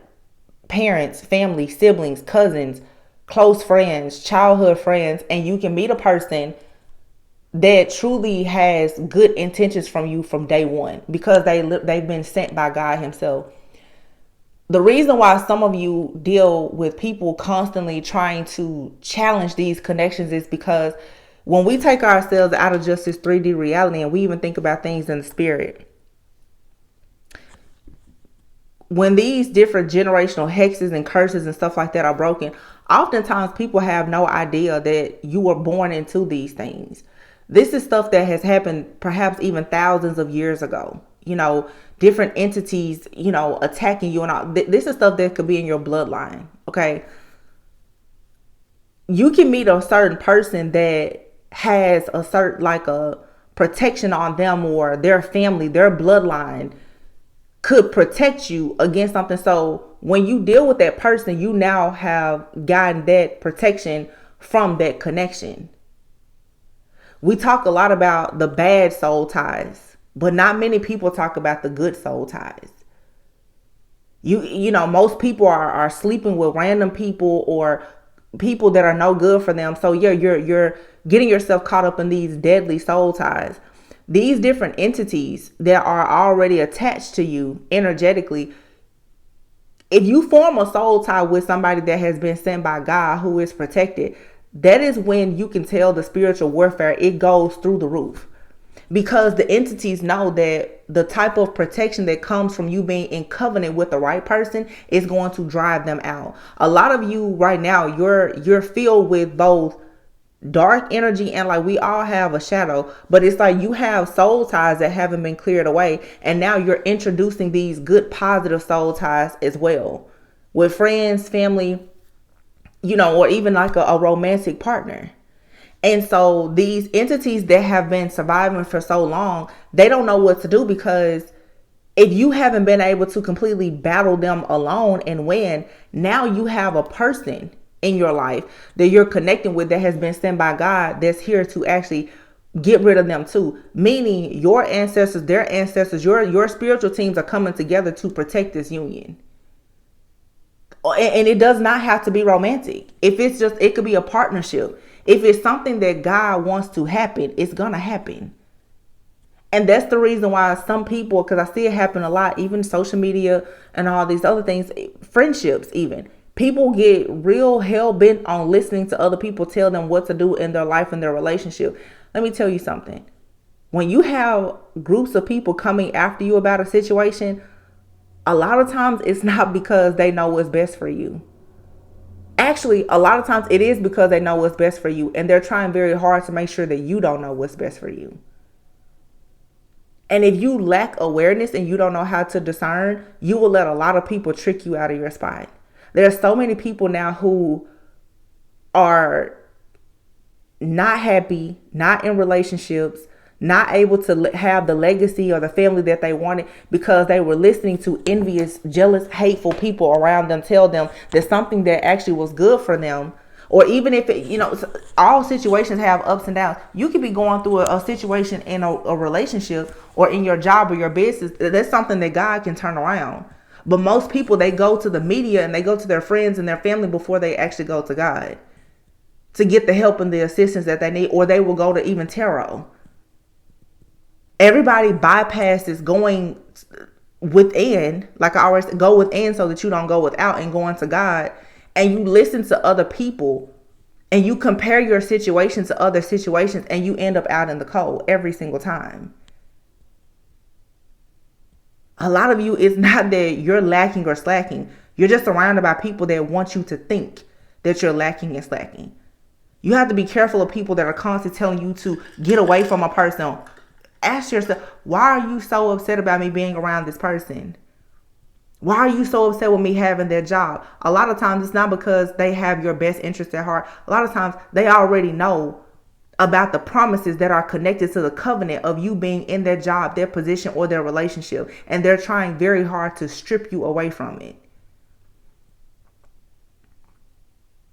parents, family, siblings, cousins, close friends, childhood friends. And you can meet a person that truly has good intentions from you from day one, because they've been sent by God himself. The reason why some of you deal with people constantly trying to challenge these connections is because when we take ourselves out of just this 3D reality, and we even think about things in the spirit, when these different generational hexes and curses and stuff like that are broken, oftentimes people have no idea that you were born into these things. This is stuff that has happened perhaps even thousands of years ago. you know, different entities, you know, attacking you and all. This is stuff that could be in your bloodline. Okay. You can meet a certain person that has a certain, like a protection on them, or their family, their bloodline could protect you against something. So when you deal with that person, you now have gotten that protection from that connection. We talk a lot about the bad soul ties, but not many people talk about the good soul ties. You know, most people are sleeping with random people or people that are no good for them. So yeah, you're getting yourself caught up in these deadly soul ties. These different entities that are already attached to you energetically. If you form a soul tie with somebody that has been sent by God, who is protected, that is when you can tell the spiritual warfare, it goes through the roof. Because the entities know that the type of protection that comes from you being in covenant with the right person is going to drive them out. A lot of you right now, you're filled with both dark energy and, like, we all have a shadow, but it's like you have soul ties that haven't been cleared away, and now you're introducing these good positive soul ties as well with friends, family, you know, or even like a romantic partner. And so these entities that have been surviving for so long, they don't know what to do, because if you haven't been able to completely battle them alone and win, now you have a person in your life that you're connecting with that has been sent by God, that's here to actually get rid of them too. Meaning your ancestors, their ancestors, your spiritual teams are coming together to protect this union. And it does not have to be romantic. If it's just, it could be a partnership. If it's something that God wants to happen, it's gonna happen. And that's the reason why some people, because I see it happen a lot, even social media and all these other things, friendships even. People get real hell bent on listening to other people tell them what to do in their life and their relationship. Let me tell you something. When you have groups of people coming after you about a situation, a lot of times it's not because they know what's best for you. Actually, a lot of times it is because they know what's best for you, and they're trying very hard to make sure that you don't know what's best for you. And if you lack awareness and you don't know how to discern, you will let a lot of people trick you out of your spot. There are so many people now who are not happy, not in relationships, not able to have the legacy or the family that they wanted, because they were listening to envious, jealous, hateful people around them tell them that something that actually was good for them. Or even if it, you know, all situations have ups and downs. You could be going through a situation in a relationship or in your job or your business. That's something that God can turn around. But most people, they go to the media and they go to their friends and their family before they actually go to God to get the help and the assistance that they need, or they will go to even tarot. Everybody bypasses going within, like I always say, go within so that you don't go without, and going to God. And you listen to other people and you compare your situation to other situations, and you end up out in the cold every single time. A lot of you, it's not that you're lacking or slacking. You're just surrounded by people that want you to think that you're lacking and slacking. You have to be careful of people that are constantly telling you to get away from a person. Ask yourself, why are you so upset about me being around this person? Why are you so upset with me having their job? A lot of times it's not because they have your best interest at heart. A lot of times they already know about the promises that are connected to the covenant of you being in their job, their position, or their relationship. And they're trying very hard to strip you away from it.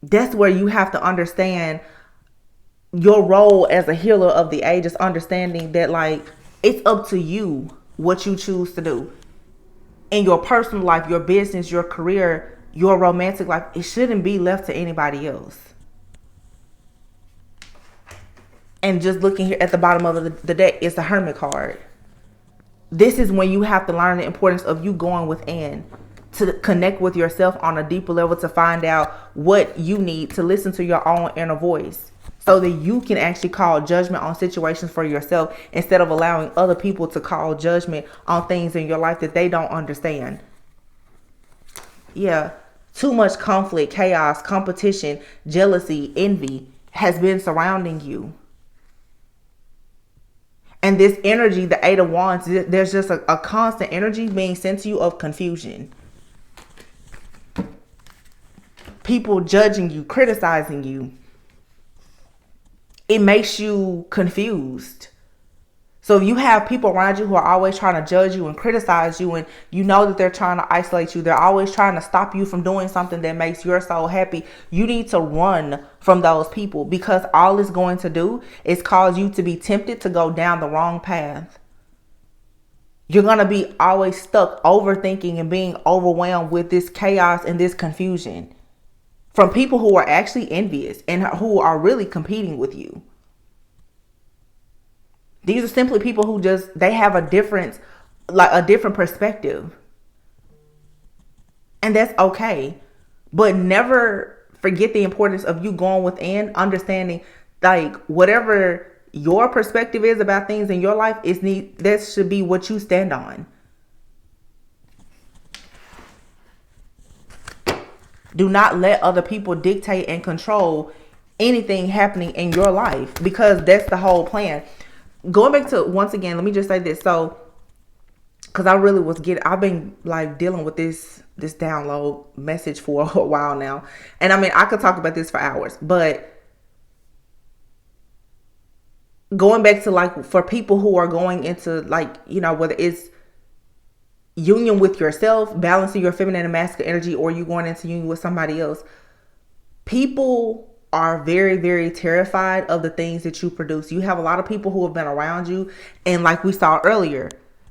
That's where you have to understand your role as a healer of the ages, understanding that, like, it's up to you what you choose to do in your personal life, your business, your career, your romantic life. It shouldn't be left to anybody else. And just looking here at the bottom of the deck, it's the Hermit card. This is when you have to learn the importance of you going within to connect with yourself on a deeper level, to find out what you need, to listen to your own inner voice, so that you can actually call judgment on situations for yourself, instead of allowing other people to call judgment on things in your life that they don't understand. Yeah, too much conflict, chaos, competition, jealousy, envy has been surrounding you. And this energy, the Eight of Wands, there's just a constant energy being sent to you of confusion. People judging you, criticizing you. It makes you confused. So if you have people around you who are always trying to judge you and criticize you, and you know that they're trying to isolate you, they're always trying to stop you from doing something that makes your soul happy, you need to run from those people, because all it's going to do is cause you to be tempted to go down the wrong path. You're going to be always stuck overthinking and being overwhelmed with this chaos and this confusion from people who are actually envious and who are really competing with you. These are simply people who they have a different perspective. And that's okay. But never forget the importance of you going within, understanding like whatever your perspective is about things in your life, that should be what you stand on. Do not let other people dictate and control anything happening in your life, because that's the whole plan. Going back to, once again, let me just say this. So, because I've been like dealing with this download message for a while now. And I mean, I could talk about this for hours, but going back to like, for people who are going into like, whether it's union with yourself, balancing your feminine and masculine energy, or you going into union with somebody else, people are very, very terrified of the things that you produce. You have a lot of people who have been around you, and like we saw earlier,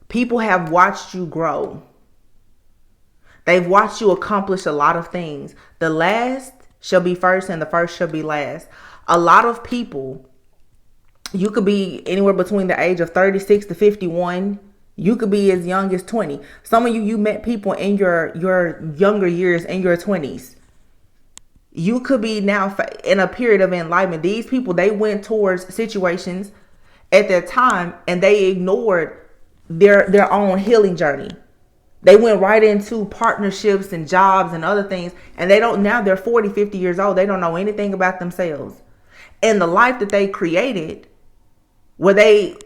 people have watched you grow. They've watched you accomplish a lot of things. The last shall be first and the first shall be last. A lot of people, you could be anywhere between the age of 36 to 51. You could be as young as 20. Some of you met people in your younger years, in your 20s. You could be now in a period of enlightenment. These people, they went towards situations at their time and they ignored their own healing journey. They went right into partnerships and jobs and other things. And now they're 40, 50 years old. They don't know anything about themselves. And the life that they created, where they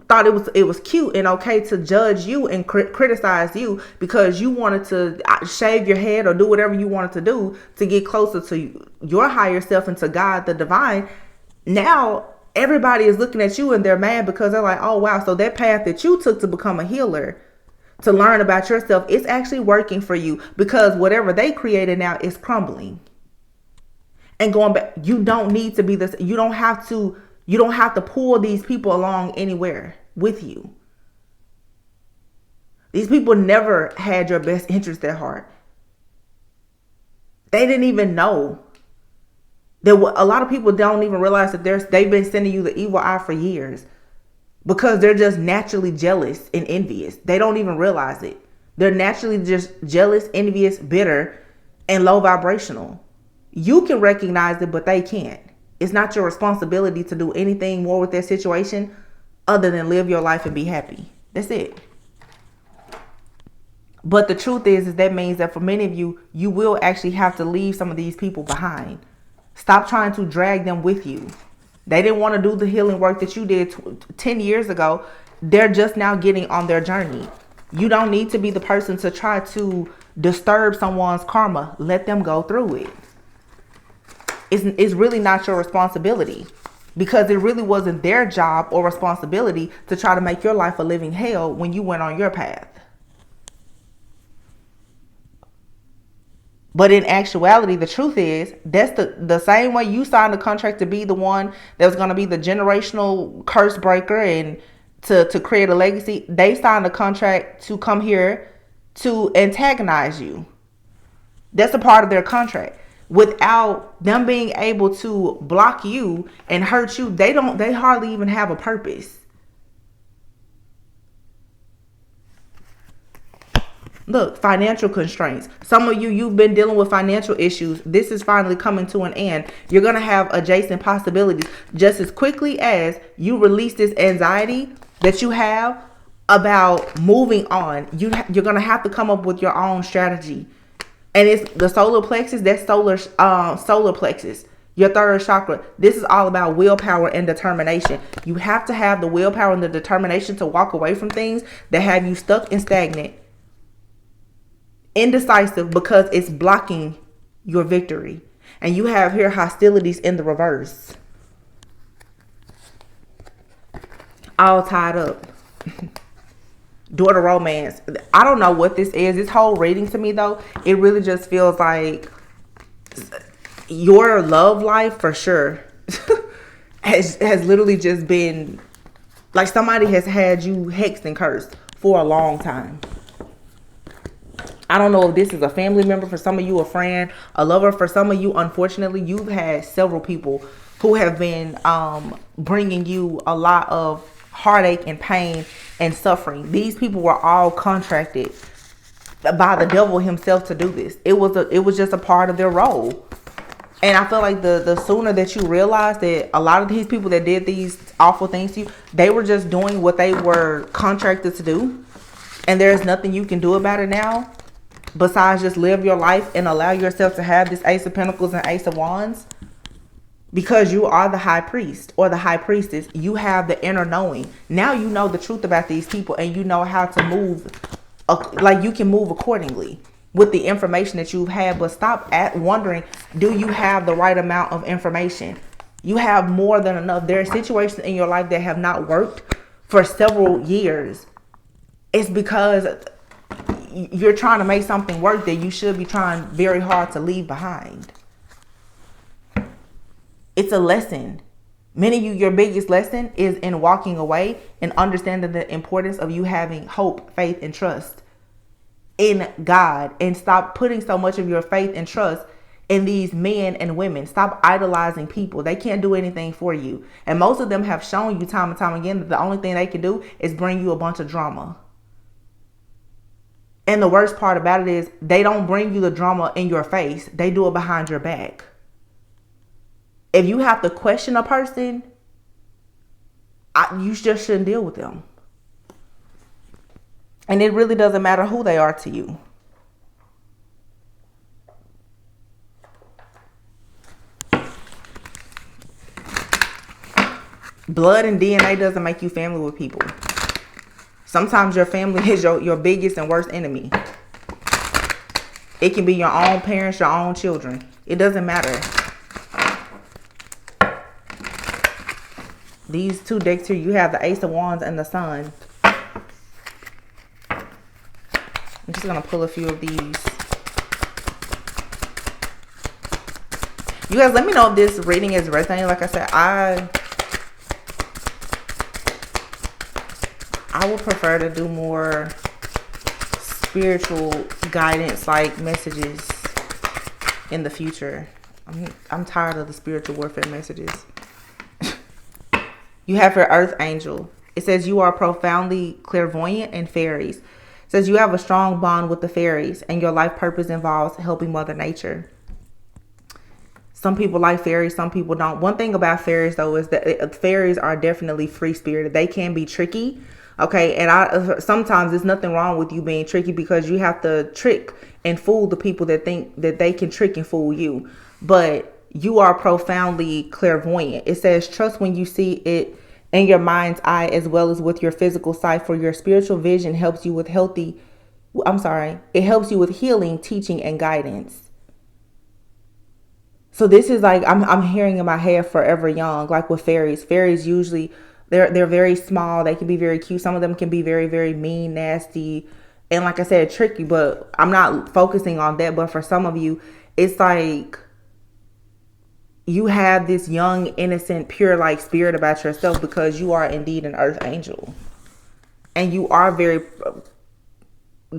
thought it was cute and okay to judge you and criticize you because you wanted to shave your head or do whatever you wanted to do to get closer to your higher self and to God, the divine. Now everybody is looking at you and they're mad because they're like, oh wow, so that path that you took to become a healer, to learn about yourself, it's actually working for you, because whatever they created now is crumbling. And going back, you don't need to be this. You don't have to pull these people along anywhere with you. These people never had your best interest at heart. They didn't even know. A lot of people don't even realize that they've been sending you the evil eye for years, because they're just naturally jealous and envious. They don't even realize it. They're naturally just jealous, envious, bitter, and low vibrational. You can recognize it, but they can't. It's not your responsibility to do anything more with that situation other than live your life and be happy. That's it. But the truth is that means that for many of you, you will actually have to leave some of these people behind. Stop trying to drag them with you. They didn't want to do the healing work that you did 10 years ago. They're just now getting on their journey. You don't need to be the person to try to disturb someone's karma. Let them go through it. It's really not your responsibility, because it really wasn't their job or responsibility to try to make your life a living hell when you went on your path. But in actuality, the truth is, that's the same way you signed a contract to be the one that was going to be the generational curse breaker and to create a legacy. They signed a contract to come here to antagonize you. That's a part of their contract. Without them being able to block you and hurt you, they hardly even have a purpose. Look, financial constraints. Some of you've been dealing with financial issues. This is finally coming to an end. You're going to have adjacent possibilities just as quickly as you release this anxiety that you have about moving on. You're going to have to come up with your own strategy. And it's the solar plexus, that's solar plexus. Your third chakra, this is all about willpower and determination. You have to have the willpower and the determination to walk away from things that have you stuck and stagnant, indecisive, because it's blocking your victory. And you have here hostilities in the reverse, all tied up. Daughter romance. I don't know what this is. This whole reading to me, though, it really just feels like your love life for sure has literally just been like somebody has had you hexed and cursed for a long time. I don't know if this is a family member, for some of you a friend, a lover. For some of you, unfortunately, you've had several people who have been bringing you a lot of heartache and pain and suffering. These people were all contracted by the devil himself to do this. It was just a part of their role. And I feel like the sooner that you realize that a lot of these people that did these awful things to you, they were just doing what they were contracted to do. And there's nothing you can do about it now besides just live your life and allow yourself to have this Ace of Pentacles and Ace of Wands. Because you are the high priest or the high priestess. You have the inner knowing. Now you know the truth about these people and you know how to move. Like you can move accordingly with the information that you've had. But stop wondering, do you have the right amount of information? You have more than enough. There are situations in your life that have not worked for several years. It's because you're trying to make something work that you should be trying very hard to leave behind. It's a lesson. Many of you, your biggest lesson is in walking away and understanding the importance of you having hope, faith, and trust in God. And stop putting so much of your faith and trust in these men and women. Stop idolizing people. They can't do anything for you. And most of them have shown you time and time again that the only thing they can do is bring you a bunch of drama. And the worst part about it is they don't bring you the drama in your face. They do it behind your back. If you have to question a person, you just shouldn't deal with them. And it really doesn't matter who they are to you. Blood and DNA doesn't make you family with people. Sometimes your family is your biggest and worst enemy. It can be your own parents, your own children. It doesn't matter. These two decks here, you have the Ace of Wands and the Sun. I'm just going to pull a few of these. You guys, let me know if this reading is resonating. Like I said, I would prefer to do more spiritual guidance like messages in the future. I'm tired of the spiritual warfare messages. You have your Earth Angel. It says you are profoundly clairvoyant and fairies. It says you have a strong bond with the fairies and your life purpose involves helping Mother Nature. Some people like fairies, some people don't. One thing about fairies, though, is that fairies are definitely free-spirited. They can be tricky, okay? And sometimes there's nothing wrong with you being tricky because you have to trick and fool the people that think that they can trick and fool you. But you are profoundly clairvoyant. It says trust when you see it in your mind's eye as well as with your physical sight, for your spiritual vision helps you with it helps you with healing, teaching, and guidance. So this is like, I'm hearing in my head Forever Young, like with fairies. Fairies usually, they're very small. They can be very cute. Some of them can be very, very mean, nasty, and like I said, tricky. But I'm not focusing on that. But for some of you, it's like you have this young, innocent, pure like spirit about yourself because you are indeed an Earth Angel. And you are very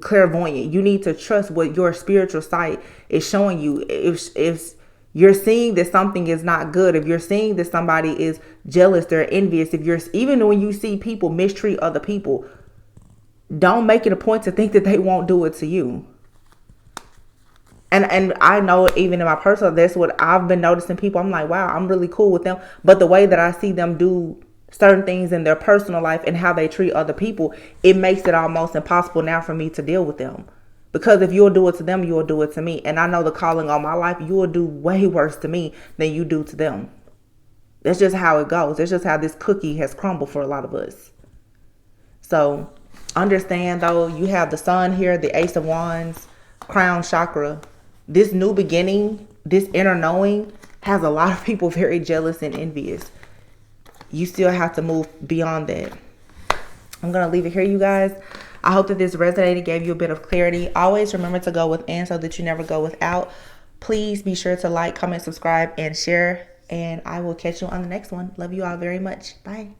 clairvoyant. You need to trust what your spiritual sight is showing you. If you're seeing that something is not good, if you're seeing that somebody is jealous, they're envious, even when you see people mistreat other people, don't make it a point to think that they won't do it to you. And I know even in my personal, that's what I've been noticing people. I'm like, wow, I'm really cool with them. But the way that I see them do certain things in their personal life and how they treat other people, it makes it almost impossible now for me to deal with them. Because if you'll do it to them, you'll do it to me. And I know the calling on my life, you will do way worse to me than you do to them. That's just how it goes. That's just how this cookie has crumbled for a lot of us. So understand, though, you have the sun here, the Ace of Wands, crown chakra. This new beginning, this inner knowing has a lot of people very jealous and envious. You still have to move beyond that. I'm going to leave it here, you guys. I hope that this resonated, gave you a bit of clarity. Always remember to go within so that you never go without. Please be sure to like, comment, subscribe, and share. And I will catch you on the next one. Love you all very much. Bye.